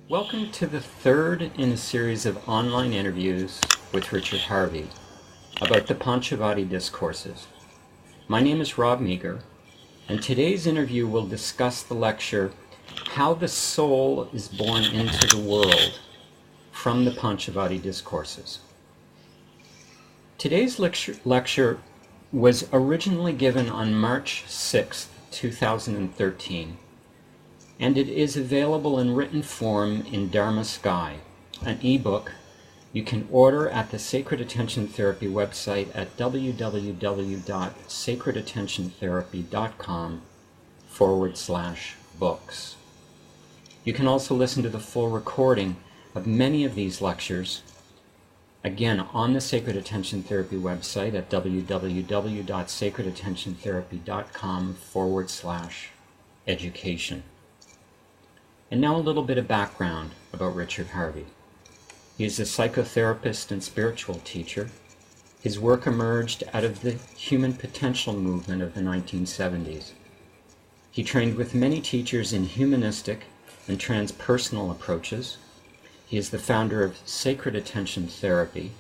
Welcome to the third in a series of online interviews with Richard Harvey about the Panchavati Discourses. My name is Rob Meager, and today's interview will discuss the lecture, How the Soul is Born into the World, from the Panchavati Discourses. Today's lecture was originally given on March 6, 2013. And it is available in written form in Dharma Sky, an ebook you can order at the Sacred Attention Therapy website at www.sacredattentiontherapy.com/books. You can also listen to the full recording of many of these lectures, again on the Sacred Attention Therapy website at www.sacredattentiontherapy.com/education. And now a little bit of background about Richard Harvey. He is a psychotherapist and spiritual teacher. His work emerged out of the human potential movement of the 1970s. He trained with many teachers in humanistic and transpersonal approaches. He is the founder of Sacred Attention Therapy,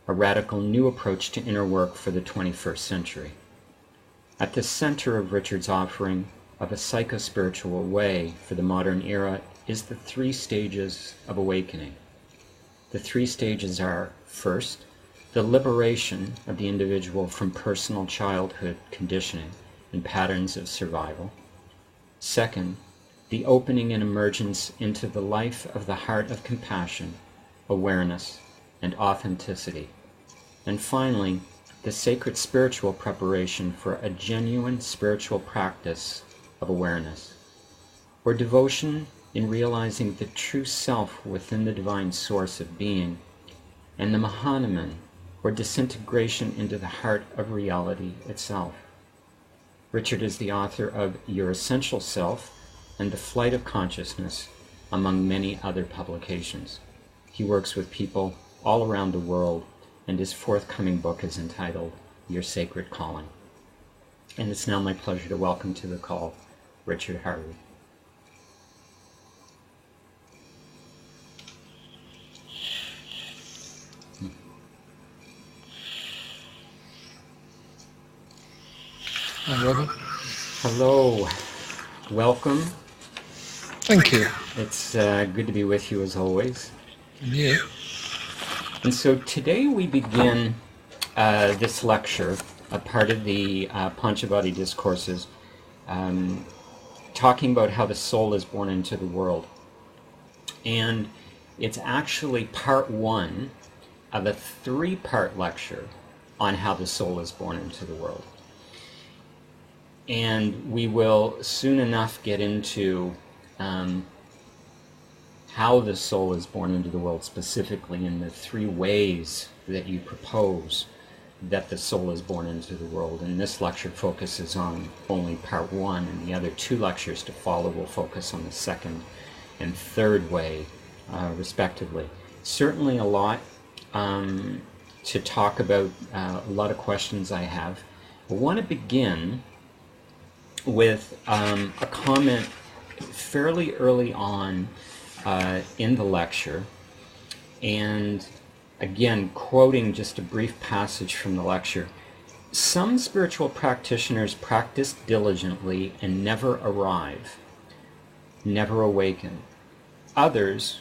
a radical new approach to inner work for the 21st century. At the center of Richard's offering of a psycho-spiritual way for the modern era is the three stages of awakening. The three stages are, first, the liberation of the individual from personal childhood conditioning and patterns of survival. Second, the opening and emergence into the life of the heart of compassion, awareness, and authenticity. And finally, the sacred spiritual preparation for a genuine spiritual practice of awareness, or devotion in realizing the true self within the divine source of being, and the Mahanaman, or disintegration into the heart of reality itself. Richard is the author of Your Essential Self and The Flight of Consciousness, among many other publications. He works with people all around the world, and his forthcoming book is entitled Your Sacred Calling. And it's now my pleasure to welcome to the call Richard Harvey. Hi, Robert. Hello. Welcome. Thank you. It's good to be with you as always. And you? And so today we begin this lecture, a part of the Panchavati Discourses, talking about how the soul is born into the world. And it's actually part one of a three-part lecture on how the soul is born into the world. And we will soon enough get into how the soul is born into the world, specifically in the three ways that you propose that the soul is born into the world. And this lecture focuses on only part one, and the other two lectures to follow will focus on the second and third way, respectively. Certainly a lot to talk about, a lot of questions I have. I want to begin with a comment fairly early on in the lecture, and again, quoting just a brief passage from the lecture. Some spiritual practitioners practice diligently and never arrive, never awaken. Others,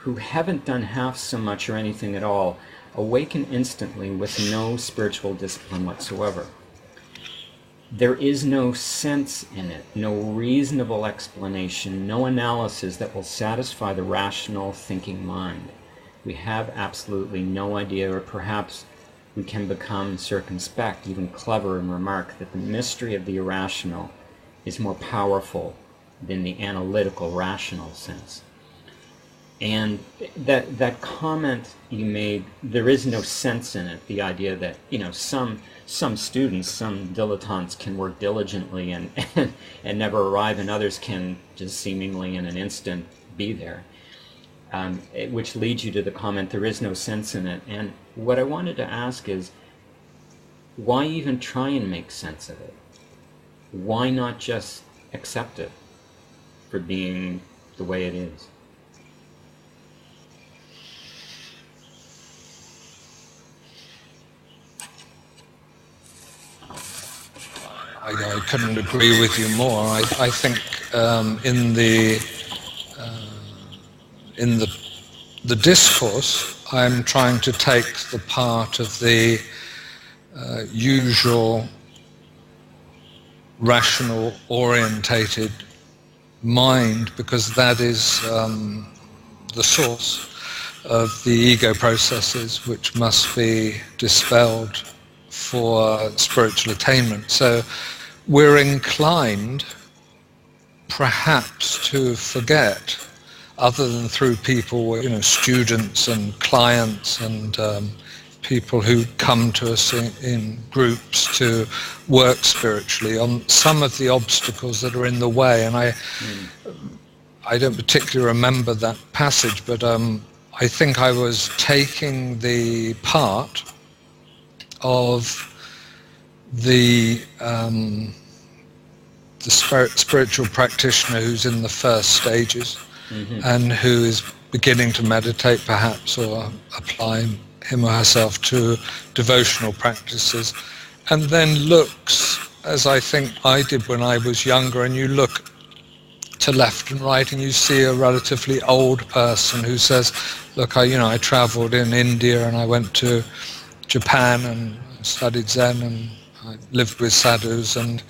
who haven't done half so much or anything at all, awaken instantly with no spiritual discipline whatsoever. There is no sense in it, no reasonable explanation, no analysis that will satisfy the rational thinking mind. We have absolutely no idea, or perhaps we can become circumspect, even clever, and remark that the mystery of the irrational is more powerful than the analytical rational sense. And that comment you made, there is no sense in it, the idea that, some students, some dilettantes can work diligently and never arrive, and others can just seemingly in an instant be there. Which leads you to the comment, there is no sense in it. And what I wanted to ask is, why even try and make sense of it? Why not just accept it for being the way it is? I couldn't agree with you more. I think in the discourse, I'm trying to take the part of the usual rational orientated mind, because that is the source of the ego processes which must be dispelled for spiritual attainment. So we're inclined perhaps to forget, other than through people, students and clients and people who come to us in groups to work spiritually, on some of the obstacles that are in the way. And I don't particularly remember that passage, but I think I was taking the part of the spiritual practitioner who's in the first stages, and who is beginning to meditate perhaps, or apply him or herself to devotional practices, and then looks, as I think I did when I was younger, and you look to left and right and you see a relatively old person who says, look, I traveled in India and I went to Japan and studied Zen and I lived with sadhus, and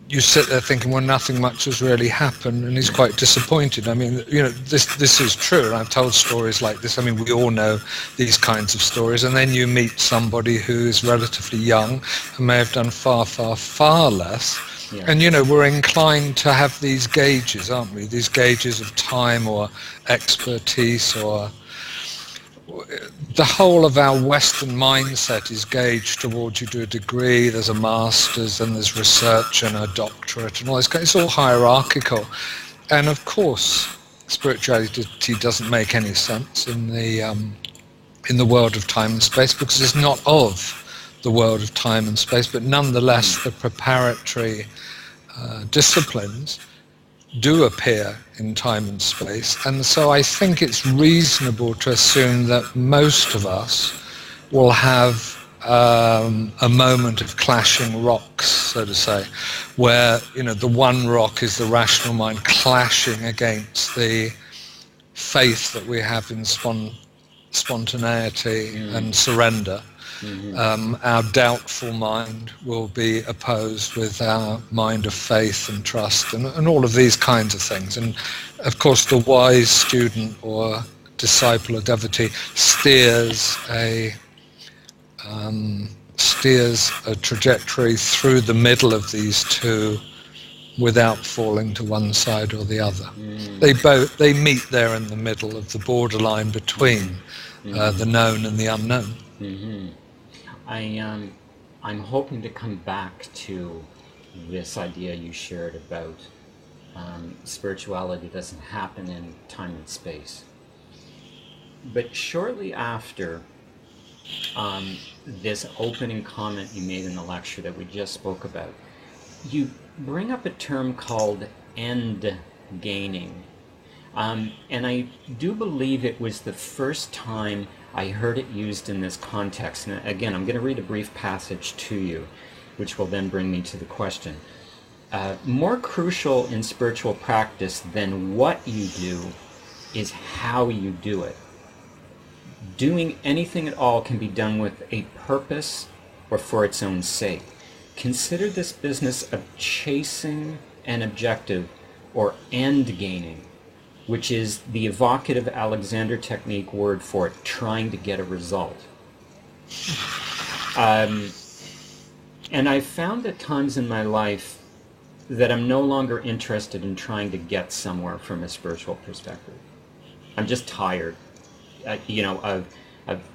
you sit there thinking, well, nothing much has really happened, and he's quite disappointed. I mean, this is true, and I've told stories like this. I mean, we all know these kinds of stories, and then you meet somebody who is relatively young and may have done far, far, far less. Yeah. And, we're inclined to have these gauges, aren't we? These gauges of time or expertise, or the whole of our Western mindset is gauged towards, you do a degree, there's a master's, and there's research and a doctorate and all this. It's all hierarchical. And of course, spirituality doesn't make any sense in the world of time and space, because it's not of the world of time and space, but nonetheless the preparatory disciplines do appear in time and space. And so I think it's reasonable to assume that most of us will have a moment of clashing rocks, so to say, where the one rock is the rational mind clashing against the faith that we have in spontaneity and surrender. Our doubtful mind will be opposed with our mind of faith and trust, and all of these kinds of things. And of course the wise student or disciple or devotee steers a trajectory through the middle of these two without falling to one side or the other. They meet there in the middle of the borderline between the known and the unknown. I'm hoping to come back to this idea you shared about spirituality doesn't happen in time and space. But shortly after this opening comment you made in the lecture that we just spoke about, you bring up a term called end gaining. And I do believe it was the first time I heard it used in this context. And again, I'm going to read a brief passage to you, which will then bring me to the question. More crucial in spiritual practice than what you do is how you do it. Doing anything at all can be done with a purpose or for its own sake. Consider this business of chasing an objective or end gaining, which is the evocative Alexander technique word for it, trying to get a result. And I've found at times in my life that I'm no longer interested in trying to get somewhere from a spiritual perspective. I'm just tired,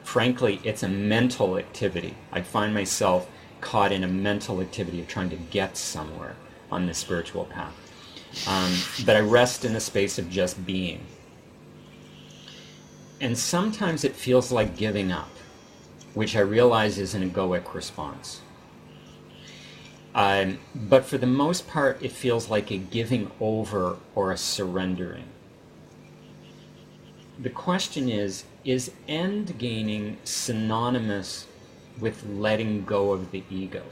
frankly, it's a mental activity. I find myself caught in a mental activity of trying to get somewhere on the spiritual path. But I rest in a space of just being. And sometimes it feels like giving up, which I realize is an egoic response. But for the most part, it feels like a giving over or a surrendering. The question is end gaining synonymous with letting go of the ego?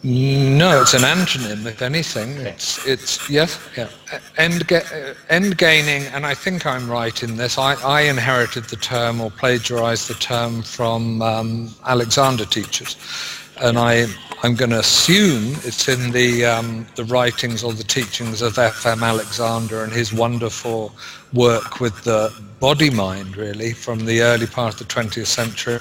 No, it's an antonym, if anything. Okay. It's yes, yeah. End gaining, and I think I'm right in this. I inherited the term or plagiarized the term from Alexander teachers, and I'm going to assume it's in the writings or the teachings of F.M. Alexander and his wonderful work with the body mind, really, from the early part of the 20th century.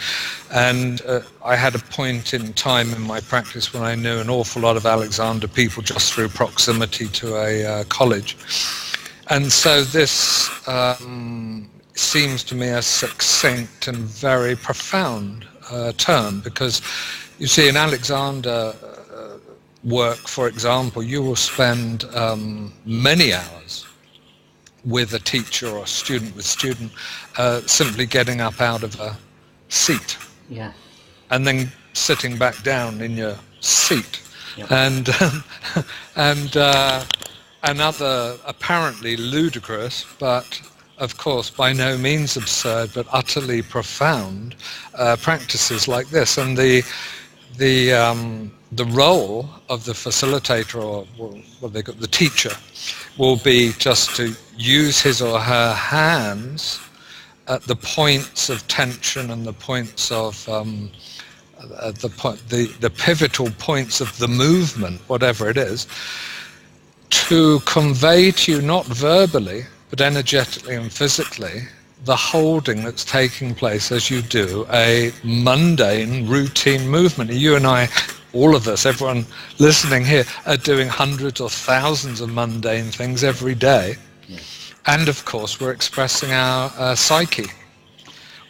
And I had a point in time in my practice when I knew an awful lot of Alexander people just through proximity to a college. And so this seems to me a succinct and very profound term, because you see, in Alexander work, for example, you will spend many hours with a teacher or student with student simply getting up out of a seat, Yeah. and then sitting back down in your seat. Yep. And another apparently ludicrous, but of course by no means absurd, but utterly profound practices like this. And the role of the facilitator, or what they got, the teacher, will be just to use his or her hands at the points of tension and the points of the pivotal points of the movement, whatever it is, to convey to you, not verbally but energetically and physically, the holding that's taking place as you do a mundane, routine movement. You and I, all of us, everyone listening here, are doing hundreds or thousands of mundane things every day. Yeah. And of course, we're expressing our psyche.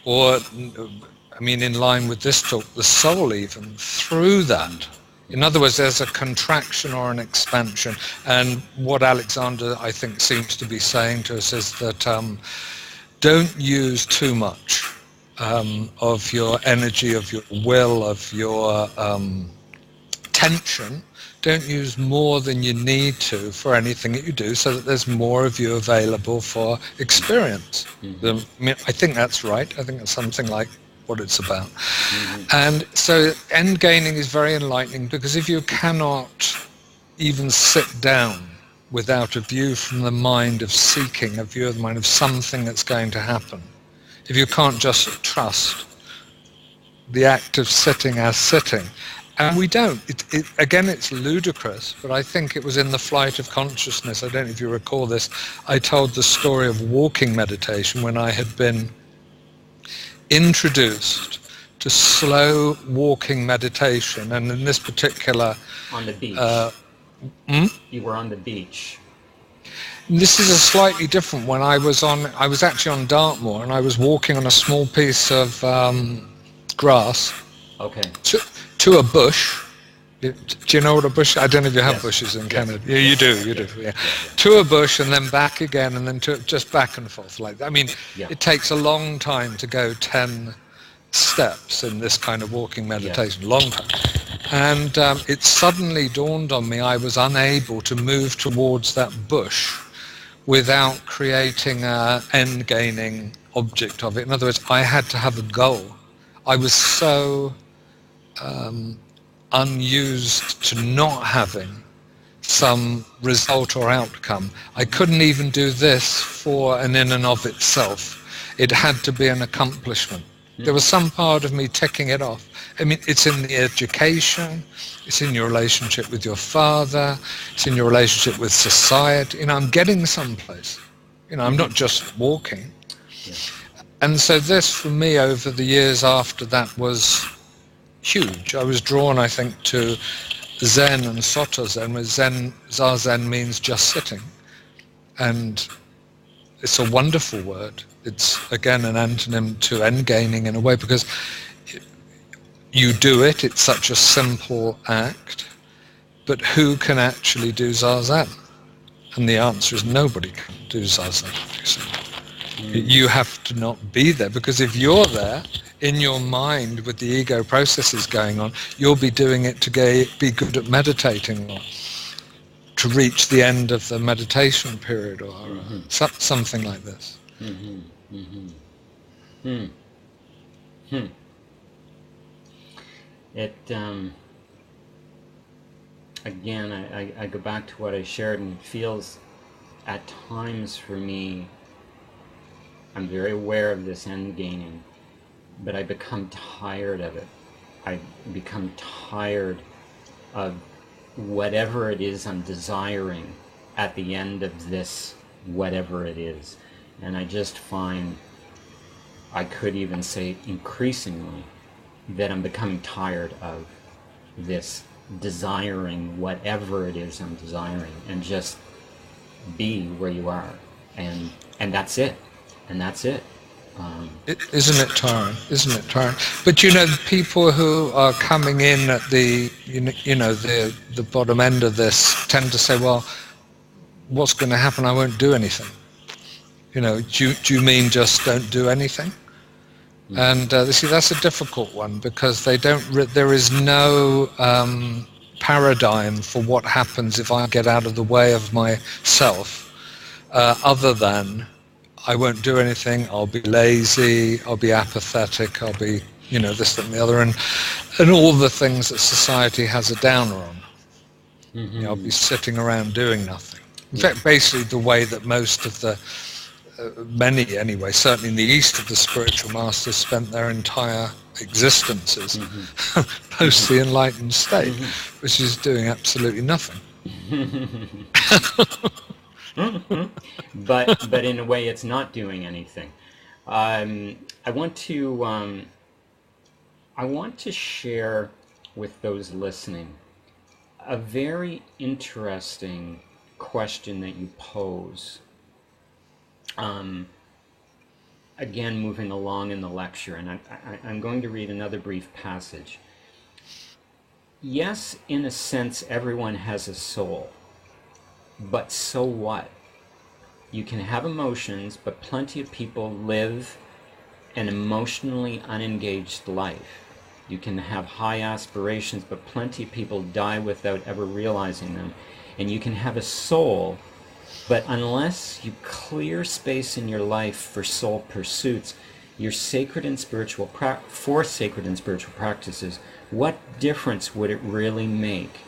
Or, I mean, in line with this talk, the soul even, through that. In other words, there's a contraction or an expansion. And what Alexander, I think, seems to be saying to us is that don't use too much of your energy, of your will, of your tension. Don't use more than you need to for anything that you do, so that there's more of you available for experience. Mm-hmm. I think that's right. I think it's something like what it's about. Mm-hmm. And so end gaining is very enlightening, because if you cannot even sit down without a view from the mind of seeking, a view of the mind of something that's going to happen, if you can't just trust the act of sitting as sitting, and we don't. Again, it's ludicrous, but I think it was in the Flight of Consciousness, I don't know if you recall this, I told the story of walking meditation when I had been introduced to slow walking meditation, and in this particular... On the beach. You were on the beach. This is a slightly different one. I was actually on Dartmoor, and I was walking on a small piece of grass. Okay. To a bush. Do you know what a bush? I don't know if you have bushes in Canada. Yeah, you do. Yeah. To a bush, and then back again, and then just back and forth like that. I mean, it takes a long time to go 10 steps in this kind of walking meditation. Long time. And it suddenly dawned on me I was unable to move towards that bush without creating an end-gaining object of it. In other words, I had to have a goal. I was so unused to not having some result or outcome. I couldn't even do this for and in and of itself. It had to be an accomplishment. There was some part of me ticking it off. I mean, it's in the education, it's in your relationship with your father, it's in your relationship with society. I'm getting someplace. I'm not just walking. And so this, for me, over the years after that, was huge. I was drawn, I think, to Zen and Soto Zen, where Zazen means just sitting. And it's a wonderful word. It's, again, an antonym to end-gaining in a way, because you do it, it's such a simple act, but who can actually do Zazen? And the answer is nobody can do Zazen. You have to not be there, because if you're there, in your mind with the ego processes going on, you'll be doing it to be good at meditating, or to reach the end of the meditation period, or something like this. It again, I go back to what I shared, and it feels at times for me, I'm very aware of this end gaining, but I become tired of it. I become tired of whatever it is I'm desiring at the end of this, whatever it is. And I just find, I could even say increasingly, that I'm becoming tired of this desiring whatever it is I'm desiring, and just be where you are, and that's it, and that's it. Isn't it tiring? Isn't it tiring? But you know, the people who are coming in at the the bottom end of this tend to say, well, what's going to happen? I won't do anything. You know, do you mean just don't do anything? And see, that's a difficult one, because they don't. There is no paradigm for what happens if I get out of the way of myself, other than I won't do anything. I'll be lazy. I'll be apathetic. I'll be, this, that, and the other, and all the things that society has a downer on. Mm-hmm. I'll be sitting around doing nothing. In fact, basically the way that most of the many anyway, certainly in the East, of the spiritual masters spent their entire existences post the enlightened state, which is doing absolutely nothing. But in a way, it's not doing anything. I want to share with those listening a very interesting question that you pose. Again, moving along in the lecture, and I'm going to read another brief passage. Yes, in a sense, everyone has a soul, but so what? You can have emotions, but plenty of people live an emotionally unengaged life. You can have high aspirations, but plenty of people die without ever realizing them. And you can have a soul, but unless you clear space in your life for soul pursuits, your sacred and spiritual practices, what difference would it really make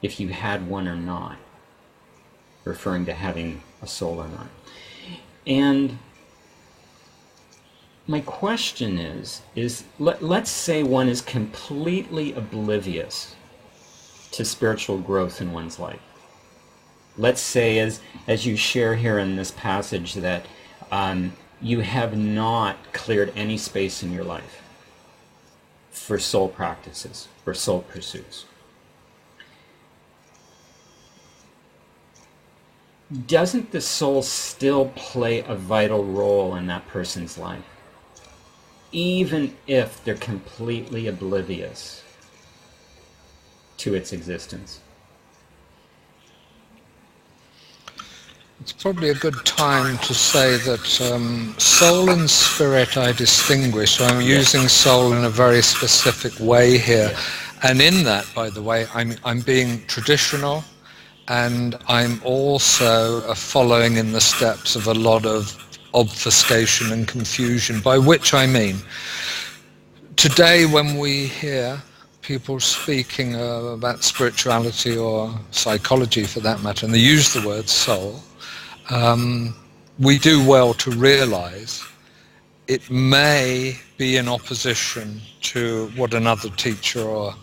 if you had one or not? Referring to having a soul or not. And my question is let's say one is completely oblivious to spiritual growth in one's life. Let's say, as you share here in this passage, that you have not cleared any space in your life for soul practices, for soul pursuits. Doesn't the soul still play a vital role in that person's life, even if they're completely oblivious to its existence? It's probably a good time to say that soul and spirit I distinguish. So I'm using soul in a very specific way here. And in that, by the way, I'm being traditional, and I'm also following in the steps of a lot of obfuscation and confusion, by which I mean, today when we hear people speaking about spirituality or psychology for that matter, and they use the word soul, we do well to realize it may be in opposition to what another teacher or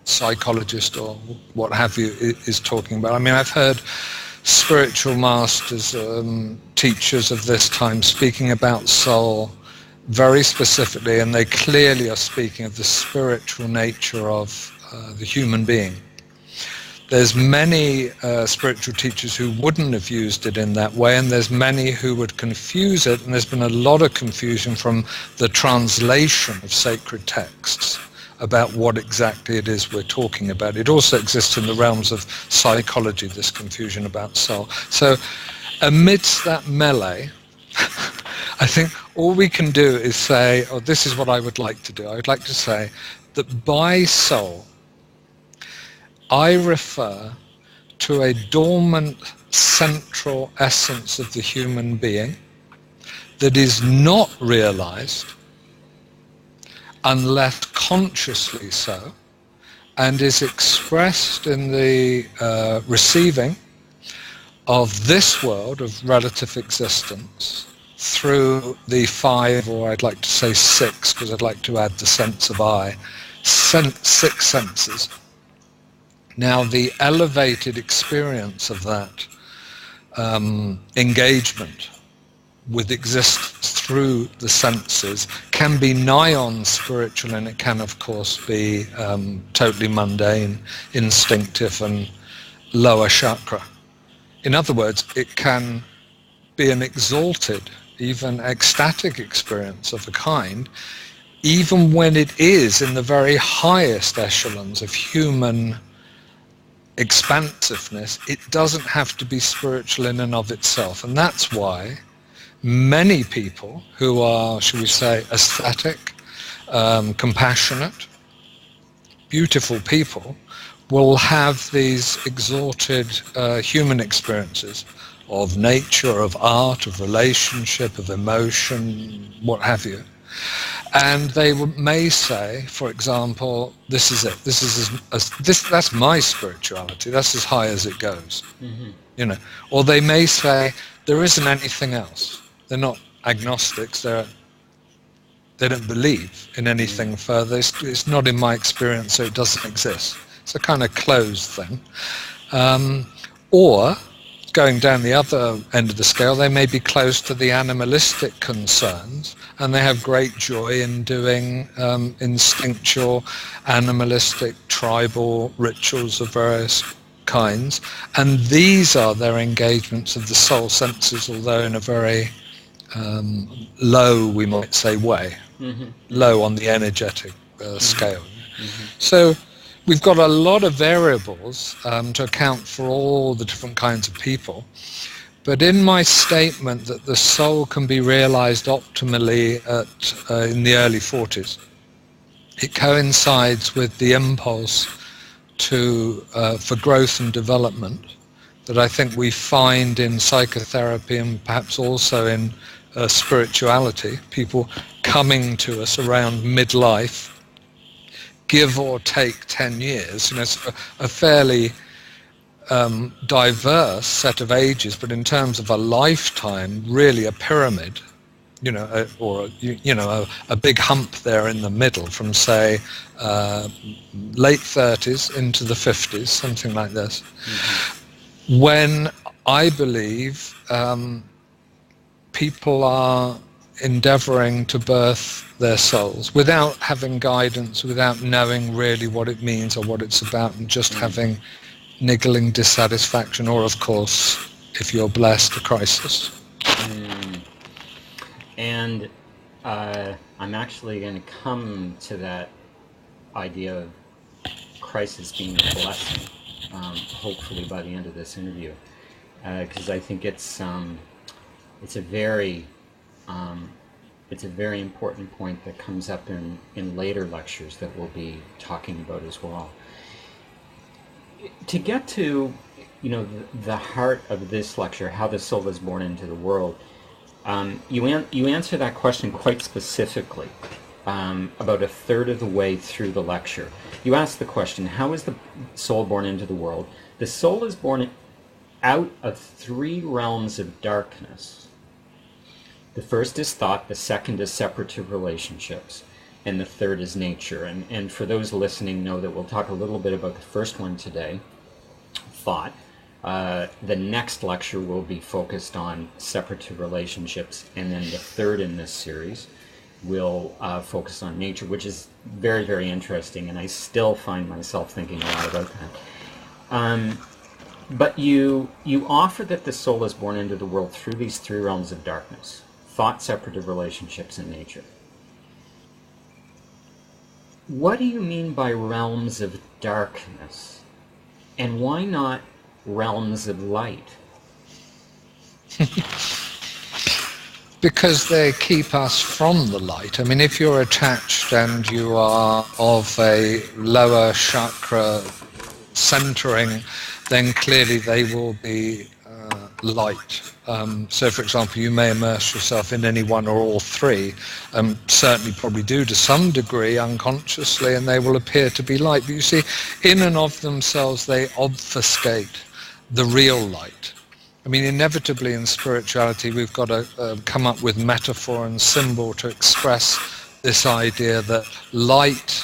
psychologist or what have you is talking about. I mean, I've heard spiritual masters, teachers of this time speaking about soul very specifically, and they clearly are speaking of the spiritual nature of the human being. There's many spiritual teachers who wouldn't have used it in that way, and there's many who would confuse it, and there's been a lot of confusion from the translation of sacred texts about what exactly it is we're talking about. It also exists in the realms of psychology, this confusion about soul. So amidst that melee, I think all we can do is say, oh, this is what I would like to do. I would like to say that by soul, I refer to a dormant central essence of the human being that is not realized unless consciously so, and is expressed in the receiving of this world of relative existence through the five, or I'd like to say six, because I'd like to add the sense of I, six senses. Now, the elevated experience of that engagement with existence through the senses can be nigh on spiritual, and it can, of course, be totally mundane, instinctive, and lower chakra. In other words, it can be an exalted, even ecstatic experience of a kind, even when it is in the very highest echelons of human expansiveness. It doesn't have to be spiritual in and of itself. And that's why many people who are, shall we say, aesthetic, compassionate, beautiful people will have these exalted human experiences of nature, of art, of relationship, of emotion, what have you. And they may say, for example, this is it. That's my spirituality. That's as high as it goes. Mm-hmm. You know, or they may say there isn't anything else. They're not agnostics. They don't believe in anything further. It's not in my experience, so it doesn't exist. It's a kind of closed thing. Or going down the other end of the scale, they may be close to the animalistic concerns, and they have great joy in doing instinctual, animalistic, tribal rituals of various kinds. And these are their engagements of the soul senses, although in a very low, we might say, way, low on the energetic scale. Mm-hmm. So we've got a lot of variables to account for all the different kinds of people. But in my statement that the soul can be realized optimally in the early 40s, it coincides with the impulse for growth and development that I think we find in psychotherapy and perhaps also in spirituality, people coming to us around midlife, give or take 10 years. You know, it's a fairly diverse set of ages, but in terms of a lifetime, really a pyramid, you know, a big hump there in the middle from, say, late 30s into the 50s, something like this. Mm-hmm. When I believe people are endeavoring to birth their souls without having guidance, without knowing really what it means or what it's about, and just having niggling dissatisfaction, or, of course, if you're blessed, a crisis. And I'm actually going to come to that idea of crisis being a blessing, hopefully by the end of this interview, because I think it's a very important point that comes up in later lectures that we'll be talking about as well. To get to, you know, the heart of this lecture, how the soul is born into the world, you answer that question quite specifically about a third of the way through the lecture. You ask the question, how is the soul born into the world? The soul is born out of three realms of darkness. The first is thought, the second is separative relationships, and the third is nature. And for those listening, know that we'll talk a little bit about the first one today, thought. The next lecture will be focused on separative relationships, and then the third in this series will focus on nature, which is very, very interesting, and I still find myself thinking a lot about that. But you offer that the soul is born into the world through these three realms of darkness: thought, separative relationships, and nature. What do you mean by realms of darkness? And why not realms of light? Because they keep us from the light. I mean, if you're attached and you are of a lower chakra centering, then clearly they will be light. So, for example, you may immerse yourself in any one or all three, certainly probably do to some degree unconsciously, and they will appear to be light. But you see, in and of themselves, they obfuscate the real light. I mean, inevitably in spirituality, we've got to come up with metaphor and symbol to express this idea that light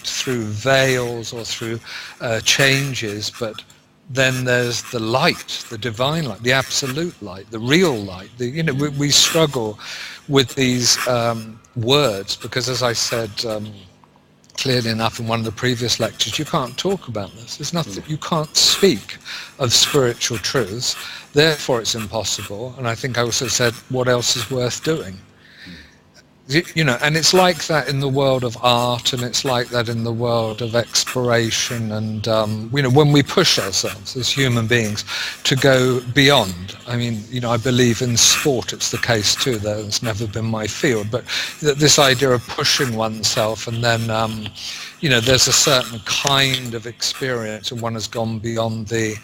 through veils or through changes, but then there's the light, the divine light, the absolute light, the real light. We struggle with these words because, as I said clearly enough in one of the previous lectures, you can't talk about this. There's nothing, you can't speak of spiritual truths, therefore it's impossible. And I think I also said, what else is worth doing? And it's like that in the world of art, and it's like that in the world of exploration, and when we push ourselves as human beings to go beyond. I mean, I believe in sport it's the case too, though it's never been my field, but this idea of pushing oneself, and then there's a certain kind of experience, and one has gone beyond the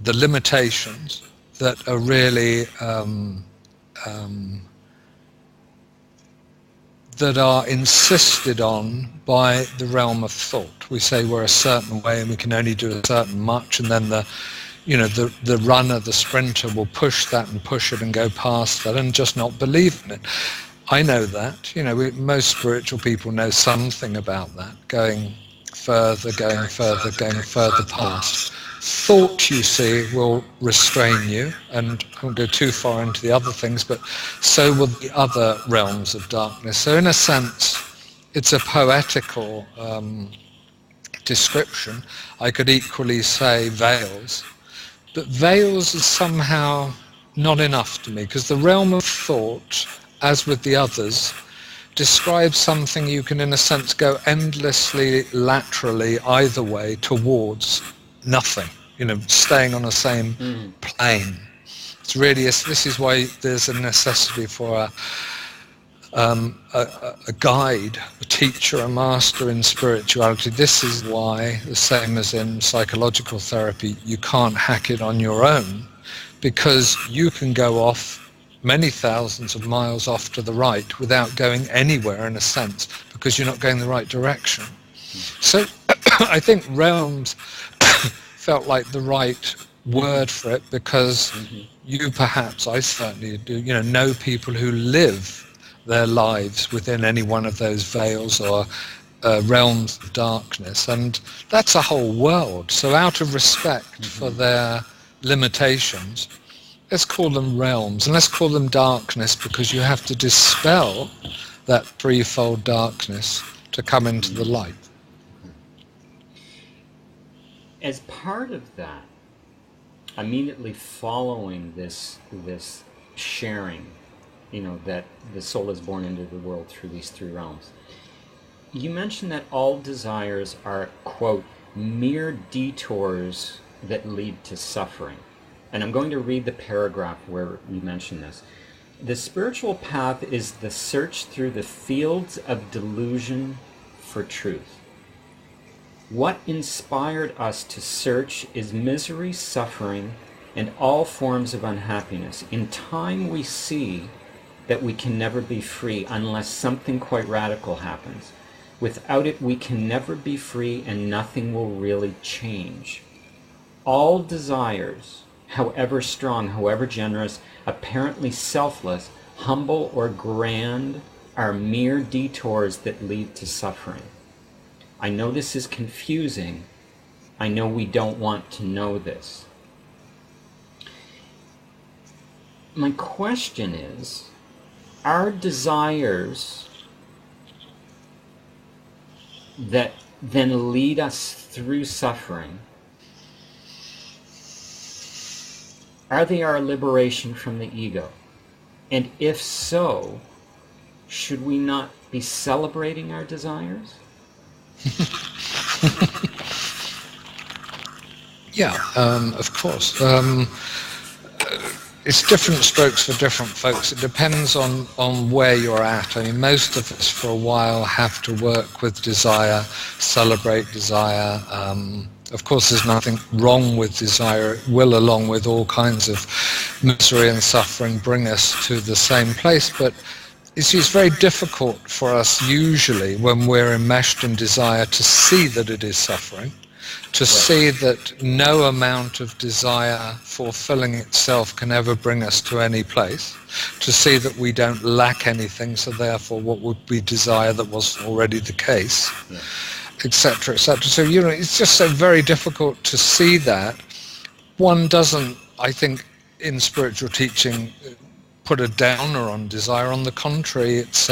limitations that are really that are insisted on by the realm of thought. We say we're a certain way and we can only do a certain much, and then the runner, the sprinter will push that and push it and go past that and just not believe in it. I know that. Most spiritual people know something about that, going further past. Thought, you see, will restrain you, and I won't go too far into the other things, but so will the other realms of darkness. So in a sense, it's a poetical description. I could equally say veils, but veils is somehow not enough to me, because the realm of thought, as with the others, describes something you can, in a sense, go endlessly laterally either way towards nothing, staying on the same plane. It's really, this is why there's a necessity for a guide, a teacher, a master in spirituality. This is why, the same as in psychological therapy, you can't hack it on your own, because you can go off many thousands of miles off to the right without going anywhere, in a sense, because you're not going the right direction. So I think realms felt like the right word for it, because you perhaps, I certainly do, know people who live their lives within any one of those veils or realms of darkness, and that's a whole world. So out of respect for their limitations, let's call them realms, and let's call them darkness, because you have to dispel that threefold darkness to come into the light. As part of that, immediately following this sharing, that the soul is born into the world through these three realms, you mentioned that all desires are, quote, mere detours that lead to suffering. And I'm going to read the paragraph where you mention this. The spiritual path is the search through the fields of delusion for truth. What inspired us to search is misery, suffering, and all forms of unhappiness. In time we see that we can never be free unless something quite radical happens. Without it we can never be free, and nothing will really change. All desires, however strong, however generous, apparently selfless, humble or grand, are mere detours that lead to suffering. I know this is confusing. I know we don't want to know this. My question is, are desires that then lead us through suffering, are they our liberation from the ego? And if so, should we not be celebrating our desires? Yeah, of course. It's different strokes for different folks. It depends on where you're at. I mean, most of us for a while have to work with desire, celebrate desire, Of course, there's nothing wrong with desire. It will, along with all kinds of misery and suffering, bring us to the same place. But it's very difficult for us usually when we're enmeshed in desire to see that it is suffering, to see that no amount of desire fulfilling itself can ever bring us to any place, to see that we don't lack anything, so therefore what would we desire that wasn't already the case, etc., etc. So, it's just so very difficult to see that. One doesn't, I think, in spiritual teaching, put a downer on desire. On the contrary, it's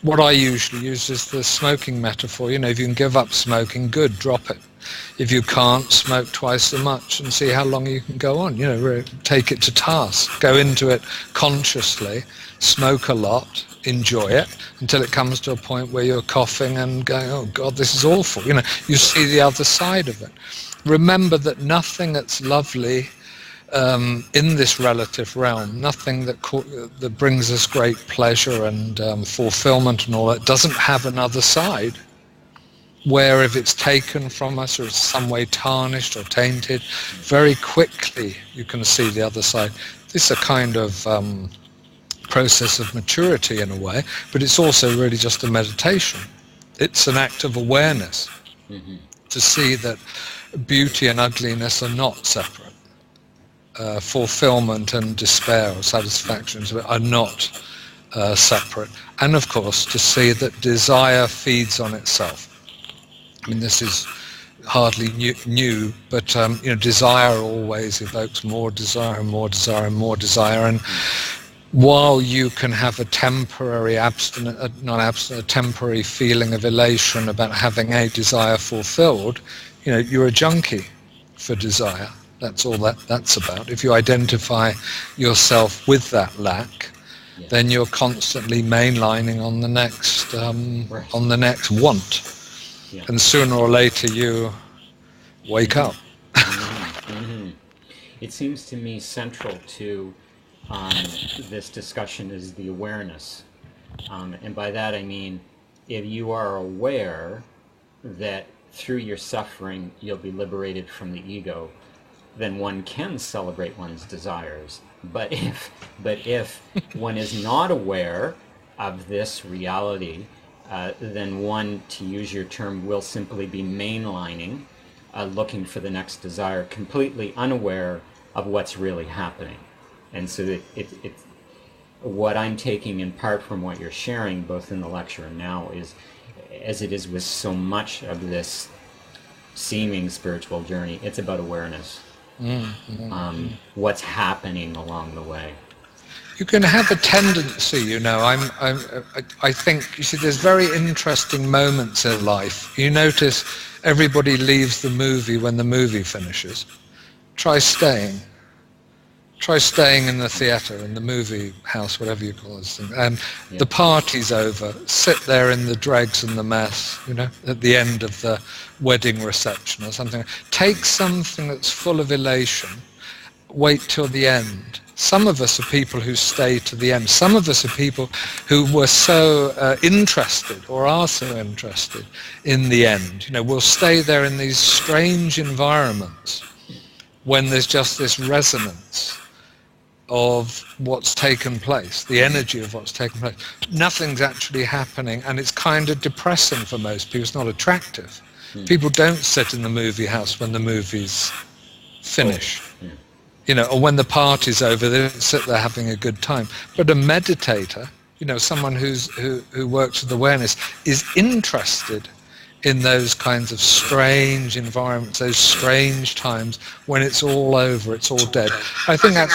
what I usually use is the smoking metaphor. If you can give up smoking, good, drop it. If you can't, smoke twice as much and see how long you can go on. Take it to task, go into it consciously, smoke a lot, enjoy it until it comes to a point where you're coughing and going, oh God, this is awful. You see the other side of it. Remember that nothing that's lovely in this relative realm, nothing that brings us great pleasure and fulfillment and all that, doesn't have another side, where if it's taken from us or it's some way tarnished or tainted, very quickly you can see the other side. This is a kind of process of maturity in a way, but it's also really just a meditation. It's an act of awareness to see that beauty and ugliness are not separate. Fulfillment and despair or satisfaction are not separate. And of course, to see that desire feeds on itself. This is hardly new, but desire always evokes more desire and more desire and more desire. And while you can have a temporary temporary feeling of elation about having a desire fulfilled, you're a junkie for desire. That's all that's about. If you identify yourself with that lack, then you're constantly mainlining on the next want. Yeah. And sooner or later you wake up. It seems to me central to this discussion is the awareness. And by that I mean, if you are aware that through your suffering you'll be liberated from the ego, then one can celebrate one's desires. But if one is not aware of this reality, then one, to use your term, will simply be mainlining, looking for the next desire, completely unaware of what's really happening. And so what I'm taking in part from what you're sharing, both in the lecture and now, is, as it is with so much of this seeming spiritual journey, it's about awareness. What's happening along the way. You can have a tendency, I think, there's very interesting moments in life. You notice everybody leaves the movie when the movie finishes. Try staying in the theatre, in the movie house, whatever you call this thing, and the party's over. Sit there in the dregs and the mess, at the end of the wedding reception or something. Take something that's full of elation, wait till the end. Some of us are people who stay to the end. Some of us are people who were so interested or are so interested in the end. We'll stay there in these strange environments when there's just this resonance of what's taken place, the energy of what's taken place. Nothing's actually happening, and it's kind of depressing for most people. It's not attractive. People don't sit in the movie house when the movie's finished. Or when the party's over, they don't sit there having a good time. But a meditator, someone who works with awareness, is interested in those kinds of strange environments, those strange times when it's all over, it's all dead. I think I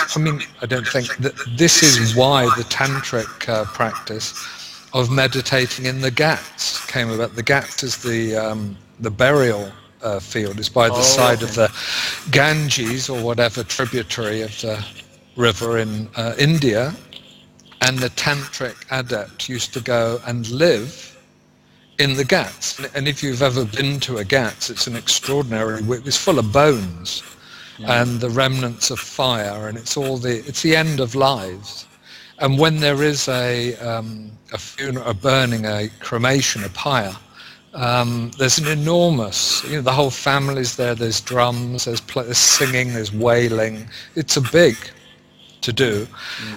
don't think that this is why the tantric practice of meditating in the ghats came about. The ghats is the burial field. It's by the side of the Ganges or whatever tributary of the river in India, and the tantric adept used to go and live in the ghats. And if you've ever been to a ghats, it's an extraordinary, it's full of bones and the remnants of fire, and it's the end of lives. And when there is a funeral, a burning, a cremation, a pyre, There's an enormous, the whole family's there. There's drums, there's singing, there's wailing. It's a big to do.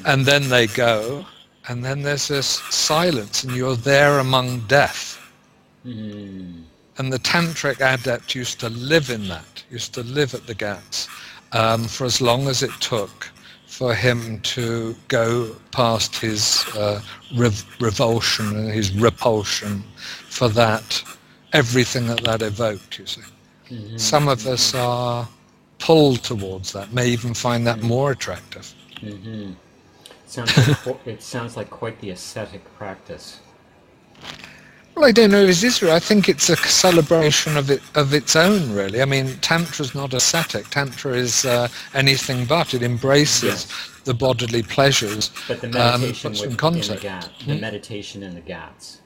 And then they go, and then there's this silence, and you're there among death. And the tantric adept used to live in that, used to live at the Ghats for as long as it took for him to go past his revulsion and his repulsion for that, everything that evoked, you see. Some of us are pulled towards that, may even find that more attractive. It sounds like quite the ascetic practice. Well, I don't know if it is real. I think it's a celebration of its own, really. I mean, Tantra's not ascetic. Tantra is anything but. It embraces the bodily pleasures. But the meditation in the Ghats, the meditation in the Ghats,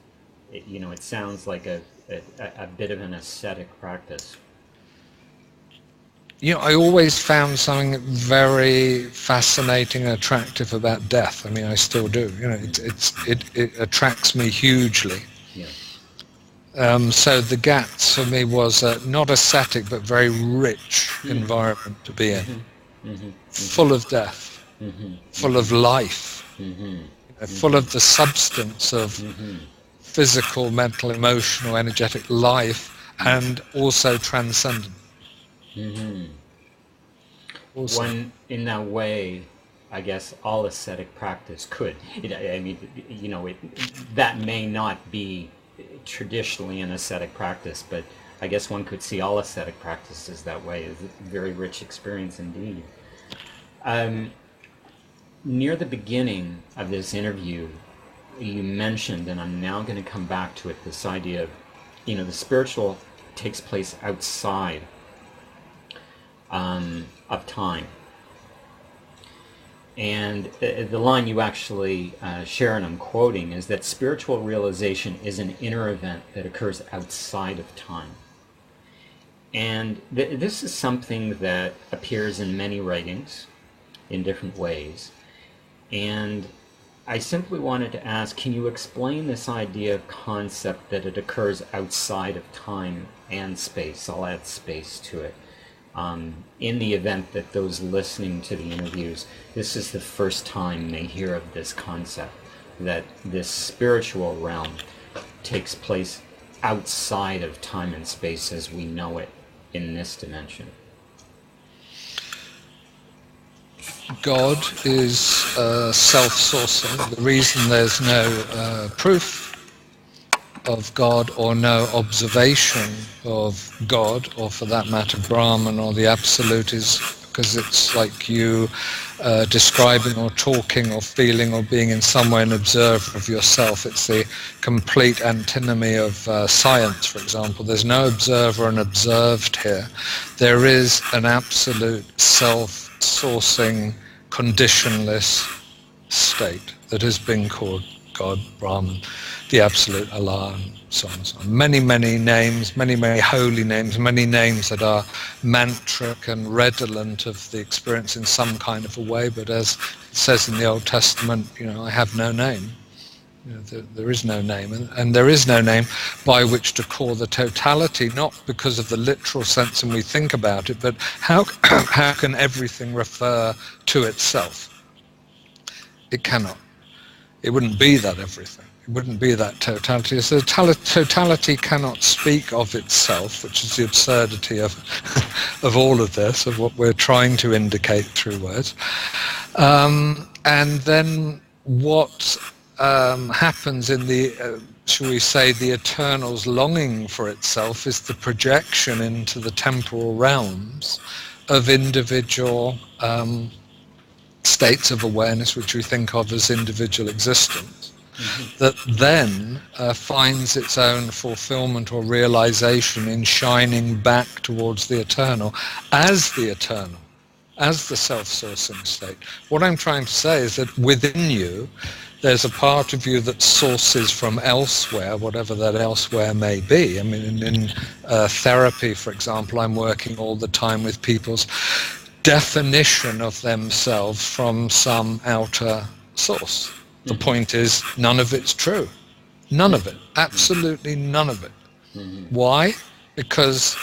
it sounds like a bit of an ascetic practice. I always found something very fascinating and attractive about death. I mean, I still do. It attracts me hugely. So the Ghats for me was not ascetic but very rich environment to be in, full of death, full of life, full of the substance of physical, mental, emotional, energetic life, and also transcendent. When in that way, I guess all ascetic practice could. That may not be traditionally an ascetic practice, but I guess one could see all ascetic practices that way. It's a very rich experience indeed. Near the beginning of this interview, you mentioned, and I'm now going to come back to it, this idea of, the spiritual takes place outside of time. And the line you actually share, and I'm quoting, is that spiritual realization is an inner event that occurs outside of time. And this is something that appears in many writings in different ways. And I simply wanted to ask, can you explain this idea, concept that it occurs outside of time and space? I'll add space to it. In the event that those listening to the interviews, this is the first time they hear of this concept, that this spiritual realm takes place outside of time and space as we know it in this dimension. God is self-sourcing. The reason there's no proof of God or no observation of God, or for that matter Brahman or the Absolute, is because it's like you describing or talking or feeling or being in some way an observer of yourself. It's the complete antinomy of science, for example. There's no observer and observed here. There is an absolute self-sourcing, conditionless state that has been called God, Brahman, the Absolute, Allah, and so on and so on. Many, many names, many, many holy names, many names that are mantric and redolent of the experience in some kind of a way, but as it says in the Old Testament, I have no name. There is no name, and there is no name by which to call the totality, not because of the literal sense when we think about it, but how can everything refer to itself? It cannot. It wouldn't be that everything. It wouldn't be that totality. So totality cannot speak of itself, which is the absurdity of all of this, of what we're trying to indicate through words. And then what happens in the, shall we say, the eternal's longing for itself is the projection into the temporal realms of individual states of awareness, which we think of as individual existence, that then finds its own fulfillment or realization in shining back towards the eternal, as the self-sourcing state. What I'm trying to say is that within you, there's a part of you that sources from elsewhere, whatever that elsewhere may be. I mean, in therapy, for example, I'm working all the time with people's definition of themselves from some outer source. The point is, none of it's true. None of it. Absolutely none of it. Why? Because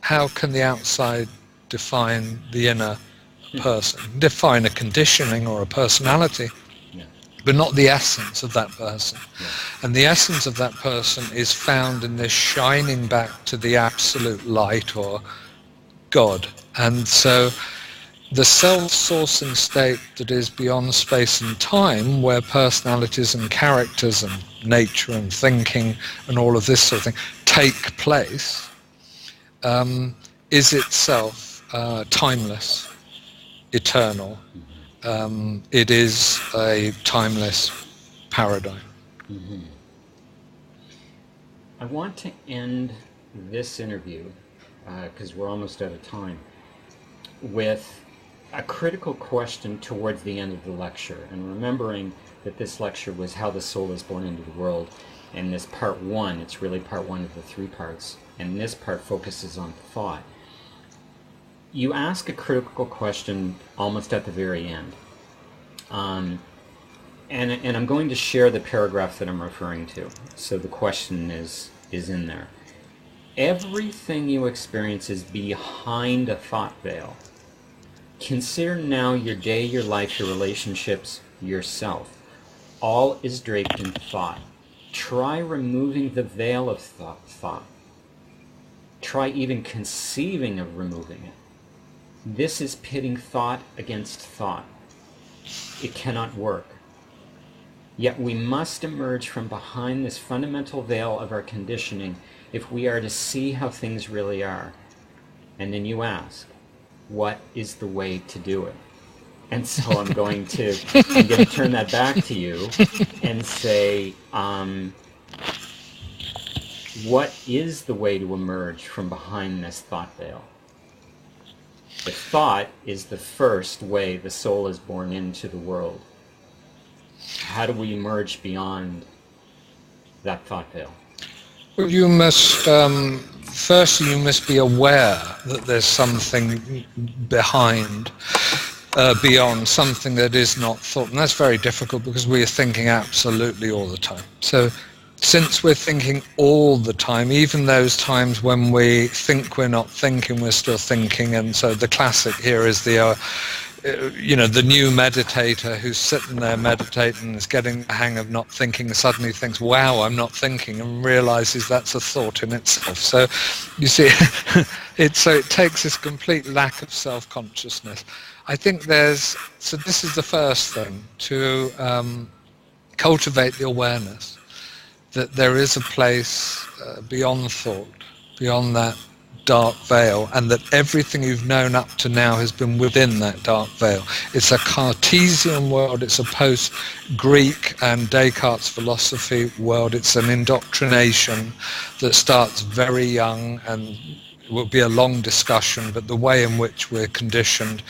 how can the outside define the inner person? Define a conditioning or a personality, but not the essence of that person. And the essence of that person is found in this shining back to the absolute light or God. And so the self-sourcing state that is beyond space and time, where personalities and characters and nature and thinking and all of this sort of thing take place, is itself timeless, eternal. It is a timeless paradigm. I want to end this interview, because we're almost out of time, with a critical question towards the end of the lecture, and remembering that this lecture was How the Soul is Born into the World, and this part one, it's really part one of the three parts, and this part focuses on thought. You ask a critical question almost at the very end, and I'm going to share the paragraph that I'm referring to, so the question is in there. Everything you experience is behind a thought veil. Consider now your day, your life, your relationships, yourself. All is draped in thought. Try removing the veil of thought. Try even conceiving of removing it. This is pitting thought against thought. It cannot work. Yet we must emerge from behind this fundamental veil of our conditioning if we are to see how things really are. And then you ask, what is the way to do it? And so I'm going to turn that back to you and say, what is the way to emerge from behind this thought veil? The thought is the first way the soul is born into the world. How do we emerge beyond that thought veil? Well, you must, firstly, you must be aware that there's something behind, beyond, something that is not thought. And that's very difficult because we are thinking absolutely all the time. So since we're thinking all the time, even those times when we think we're not thinking, we're still thinking. And so the classic here is the new meditator who's sitting there meditating and is getting the hang of not thinking and suddenly thinks, wow, I'm not thinking, and realizes that's a thought in itself. So you see, it takes this complete lack of self-consciousness. I think so this is the first thing, to cultivate the awareness that there is a place beyond thought, beyond that dark veil, and that everything you've known up to now has been within that dark veil. It's a Cartesian world, it's a post-Greek and Descartes philosophy world, it's an indoctrination that starts very young and will be a long discussion, but the way in which we're conditioned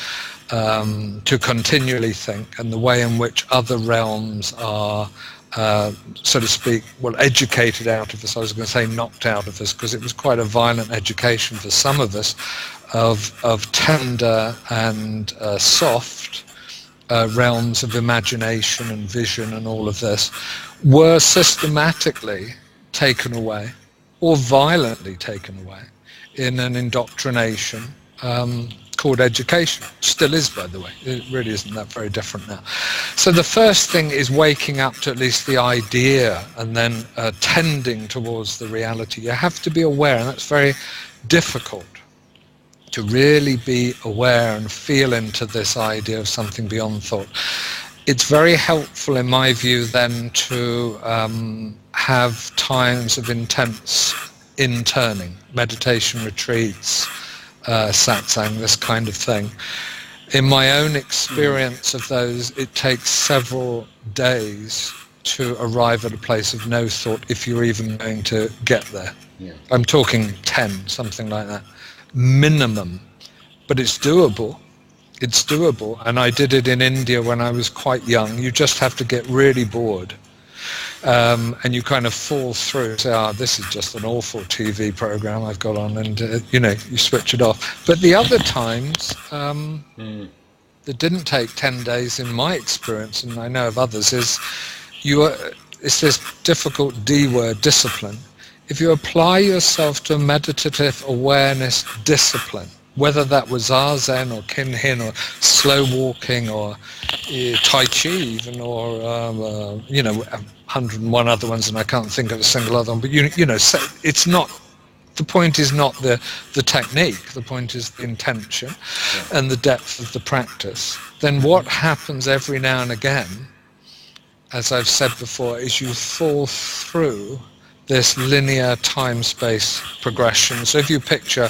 to continually think, and the way in which other realms are so to speak, educated out of us. I was going to say knocked out of us, because it was quite a violent education for some of us of tender and soft realms of imagination and vision and all of this, were systematically taken away or violently taken away in an indoctrination called education. Still is, by the way. It really isn't that very different now. So the first thing is waking up to at least the idea, and then tending towards the reality. You have to be aware, and that's very difficult, to really be aware and feel into this idea of something beyond thought. It's very helpful, in my view, then to have times of intense interning, meditation retreats, satsang, this kind of thing. In my own experience of those, it takes several days to arrive at a place of no thought, if you're even going to get there. Yeah. I'm talking 10, something like that, minimum. But it's doable. It's doable. And I did it in India when I was quite young. You just have to get really bored. And you kind of fall through, say, this is just an awful TV program I've got on, and you switch it off. But the other times, that didn't take 10 days in my experience, and I know of others, it's this difficult D word, discipline. if you apply yourself to a meditative awareness discipline, whether that was Zazen or Kinhin or slow walking or Tai Chi even, or 101 other ones, and I can't think of a single other one, but so it's not, the point is not the technique, the point is the intention and the depth of the practice. Then what happens every now and again, as I've said before, is you fall through this linear time-space progression. So if you picture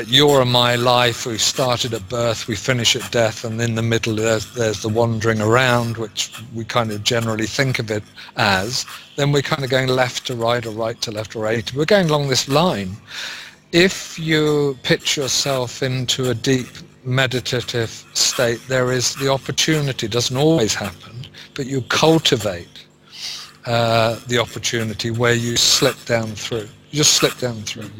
your and my life, we started at birth, we finish at death, and in the middle there's the wandering around, which we kind of generally think of it as. Then we're kind of going left to right or right to left or right. We're going along this line. If you pitch yourself into a deep meditative state, there is the opportunity, doesn't always happen, but you cultivate the opportunity where you slip down through. You just slip down through.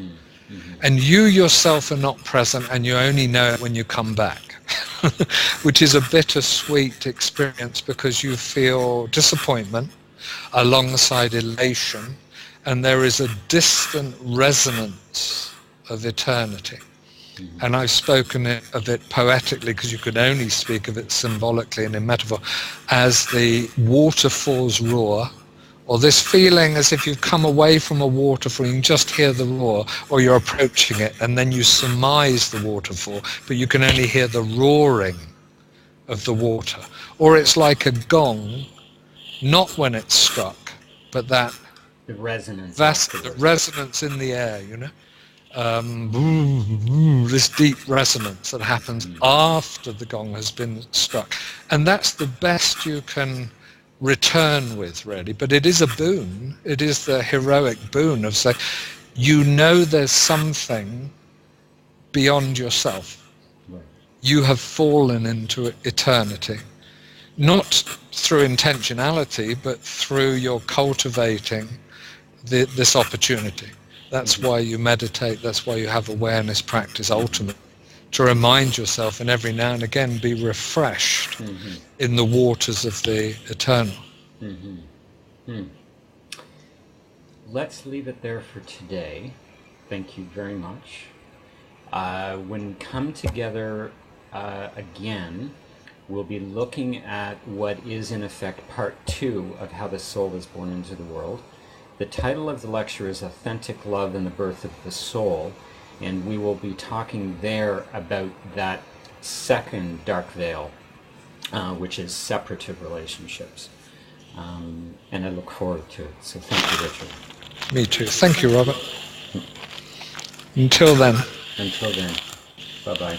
And you yourself are not present, and you only know it when you come back, which is a bittersweet experience, because you feel disappointment alongside elation, and there is a distant resonance of eternity. And I've spoken of it poetically, because you could only speak of it symbolically and in metaphor, as the waterfall's roar, or this feeling as if you've come away from a waterfall, you can just hear the roar, or you're approaching it and then you surmise the waterfall, but you can only hear the roaring of the water. Or it's like a gong, not when it's struck, but the resonance in the air, this deep resonance that happens after the gong has been struck. And that's the best you can return with, really. But it is a boon. It is the heroic boon of saying, there's something beyond yourself. Right. You have fallen into eternity, not through intentionality, but through your cultivating this opportunity. That's why you meditate. That's why you have awareness practice, ultimately, to remind yourself, and every now and again be refreshed in the waters of the eternal. Let's leave it there for today. Thank you very much. When we come together again, we'll be looking at what is in effect part 2 of how the soul is born into the world. The title of the lecture is Authentic Love and the Birth of the Soul, and we will be talking there about that second dark veil, which is separative relationships. And I look forward to it. So thank you, Richard. Me too. Thank you, Robert. Until then. Until then. Bye-bye.